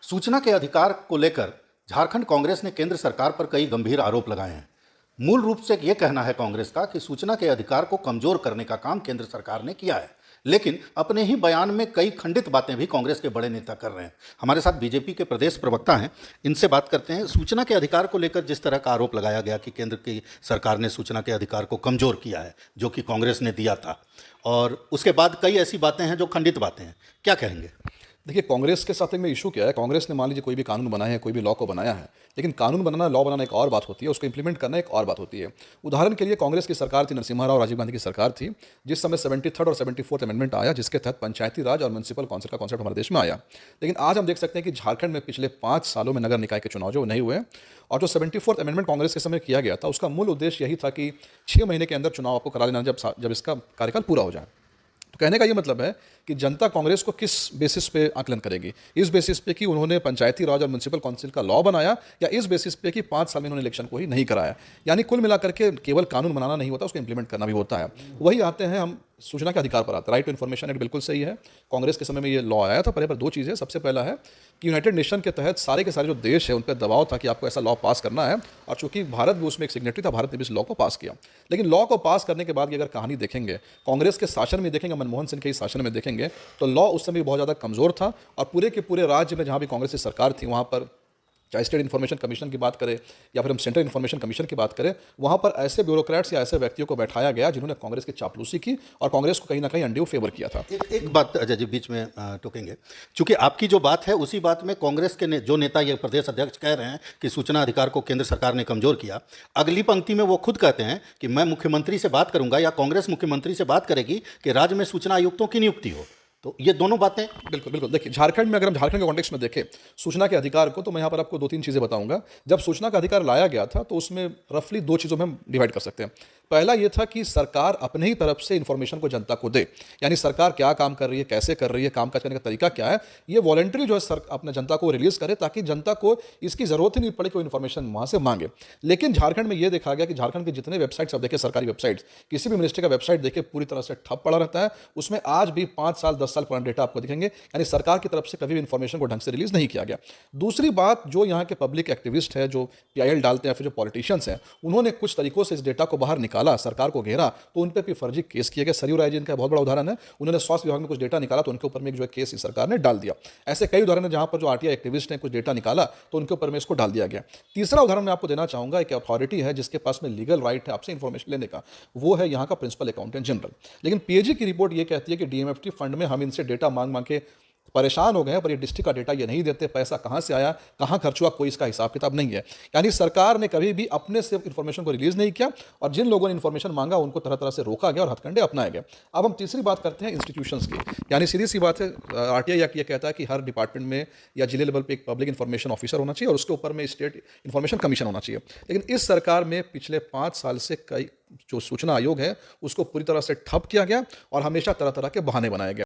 सूचना के अधिकार को लेकर झारखंड कांग्रेस ने केंद्र सरकार पर कई गंभीर आरोप लगाए हैं। मूल रूप से यह कहना है कांग्रेस का कि सूचना के अधिकार को कमजोर करने का काम केंद्र सरकार ने किया है, लेकिन अपने ही बयान में कई खंडित बातें भी कांग्रेस के बड़े नेता कर रहे हैं। हमारे साथ बीजेपी के प्रदेश प्रवक्ता हैं, इनसे बात करते हैं। सूचना के अधिकार को लेकर जिस तरह का आरोप लगाया गया कि केंद्र की सरकार ने सूचना के अधिकार को कमजोर किया है, जो कि कांग्रेस ने दिया था, और उसके बाद कई ऐसी बातें हैं जो खंडित बातें हैं, क्या कहेंगे? देखिए, कांग्रेस के साथ में इशू क्या है। कांग्रेस ने मान लीजिए कोई भी कानून बनाया है, कोई भी लॉ को बनाया है, लेकिन कानून बनाना, लॉ बनाना एक और बात होती है, उसको इंप्लीमेंट करना एक और बात होती है। उदाहरण के लिए कांग्रेस की सरकार थी, नरसिम्हा राव राजीव गांधी की सरकार थी, जिस समय 73rd और 74th अमेंडमेंट आया, जिसके तहत पंचायती राज और म्यूनिसिपल काउंसिल का कॉन्सेप्ट हमारे देश में आया। लेकिन आज हम देख सकते हैं कि झारखंड में पिछले 5 सालों में नगर निकाय के चुनाव जो नहीं हुए, और जो 74th अमेंडमेंट कांग्रेस के समय किया गया था, उसका मूल उद्देश्य यही था कि 6 महीने के अंदर चुनाव आपको करा लेना, जब इसका कार्यकाल पूरा हो जाए। तो कहने का ये मतलब है कि जनता कांग्रेस को किस बेसिस पे आकलन करेगी? इस बेसिस पे कि उन्होंने पंचायती राज और म्यूनिसिपल काउंसिल का लॉ बनाया, या इस बेसिस पे कि 5 साल में उन्होंने इलेक्शन को ही नहीं कराया? यानी कुल मिलाकर के केवल कानून बनाना नहीं होता, उसको इंप्लीमेंट करना भी होता है। वही आते हैं हम सूचना के अधिकार पर आते हैं। राइट टू इन्फॉर्मेशन एक्ट बिल्कुल सही है, कांग्रेस के समय में ये लॉ आया था। पर 2 चीज़ें। सबसे पहला है कि यूनाइटेड नेशन के तहत सारे के सारे जो देश है उन पर दबाव था कि आपको ऐसा लॉ पास करना है, और चूंकि भारत भी उसमें एक सिग्नेटरी था, भारत ने भी इस लॉ को पास किया। लेकिन लॉ को पास करने के बाद की अगर कहानी देखेंगे, कांग्रेस के शासन में देखेंगे, मनमोहन सिंह के शासन में देखेंगे, तो लॉ उस समय बहुत ज़्यादा कमज़ोर था, और पूरे के पूरे राज्य में जहाँ भी कांग्रेस की सरकार थी, वहाँ पर चाहे स्टेट इन्फॉर्मेशन कमीशन की बात करें या फिर हम सेंट्रल इन्फॉर्मेशन कमीशन की बात करें, वहाँ पर ऐसे ब्यूरोक्रेट्स या ऐसे व्यक्तियों को बैठाया गया जिन्होंने कांग्रेस की चापलूसी की और कांग्रेस को कहीं ना कहीं अनड्यू फेवर किया था। एक बात अजय जी बीच में टोकेंगे, चूंकि आपकी जो बात है उसी बात में कांग्रेस के जो नेता, ये प्रदेश अध्यक्ष कह रहे हैं कि सूचना अधिकार को केंद्र सरकार ने कमजोर किया। अगली पंक्ति में वो खुद कहते हैं कि मैं मुख्यमंत्री से बात करूंगा, या कांग्रेस मुख्यमंत्री से बात करेगी कि राज्य में सूचना आयुक्तों की नियुक्ति हो। तो ये दोनों बातें बिल्कुल बिल्कुल। देखिए, झारखंड में अगर हम झारखंड के कॉन्टेक्स्ट में देखें सूचना के अधिकार को, तो मैं यहाँ पर आपको 2-3 चीज़ें बताऊंगा। जब सूचना का अधिकार लाया गया था, तो उसमें रफली 2 चीज़ों में हम डिवाइड कर सकते हैं। पहला ये था कि सरकार अपने ही तरफ से इन्फॉर्मेशन को जनता को दे, यानी सरकार क्या काम कर रही है, कैसे कर रही है, काम काज करने का तरीका क्या है, ये वॉलंटरी जो है अपने जनता को रिलीज करे, ताकि जनता को इसकी जरूरत ही नहीं पड़े कि वो इन्फॉर्मेशन वहाँ से मांगे। लेकिन झारखंड में ये देखा गया कि झारखंड के जितने वेबसाइट्स आप देखें, सरकारी वेबसाइट्स, किसी भी मिनिस्ट्री का वेबसाइट देखे, पूरी तरह से ठप पड़ा रहता है। उसमें आज भी 5 साल 10 साल पुराना डेटा आपको दिखेंगे, यानी सरकार की तरफ से कभी भी इन्फॉर्मेशन को ढंग से रिलीज नहीं किया गया। दूसरी बात, जो यहाँ के पब्लिक एक्टिविस्ट है, जो पीआईएल डालते हैं, फिर जो पॉलिटिशियंस हैं, उन्होंने कुछ तरीकों से इस डेटा को बाहर निकाला, सरकार को घेरा, तो उन पर भी फर्जी केस किए गए। सरयू राय जी इनका बहुत बड़ा उदाहरण है। उन्होंने स्वास्थ्य विभाग में कुछ डेटा निकाला, तो उनके ऊपर में जो है केस इस सरकार ने डाल दिया। ऐसे कई उदाहरण है जहां पर जो आरटीआई एक्टिविस्ट ने कुछ डेटा निकाला, तो उनके ऊपर में इसको डाल दिया गया। तीसरा उदाहरण मैं आपको देना चाहूंगा, एक अथॉरिटी है जिसके पास में लीगल राइट है आपसे इन्फॉर्मेशन लेने का, वो है यहाँ का प्रिंसिपल अकाउंटेंट जनरल। लेकिन पीएजी की रिपोर्ट ये कहती है कि डीएमएफटी फंड में हम इनसे डेटा मांग मांग के परेशान हो गए हैं, पर ये डिस्ट्रिक्ट का डेटा ये नहीं देते। पैसा कहाँ से आया, कहाँ खर्च हुआ, कोई इसका हिसाब किताब नहीं है। यानी सरकार ने कभी भी अपने से इन्फॉर्मेशन को रिलीज नहीं किया, और जिन लोगों ने इन्फॉर्मेशन मांगा उनको तरह तरह से रोका गया और हथकंडे अपनाए गए। अब हम तीसरी बात करते हैं इंस्टीट्यूशंस की। यानी सीधी सी बात है, आरटीआई एक्ट ये कहता है कि हर डिपार्टमेंट में या जिले लेवल पे एक पब्लिक इन्फॉर्मेशन ऑफिसर होना चाहिए, और उसके ऊपर में स्टेट इन्फॉर्मेशन कमीशन होना चाहिए। लेकिन इस सरकार में पिछले 5 साल से कई जो सूचना आयोग है उसको पूरी तरह से ठप किया गया, और हमेशा तरह तरह के बहाने बनाए गए।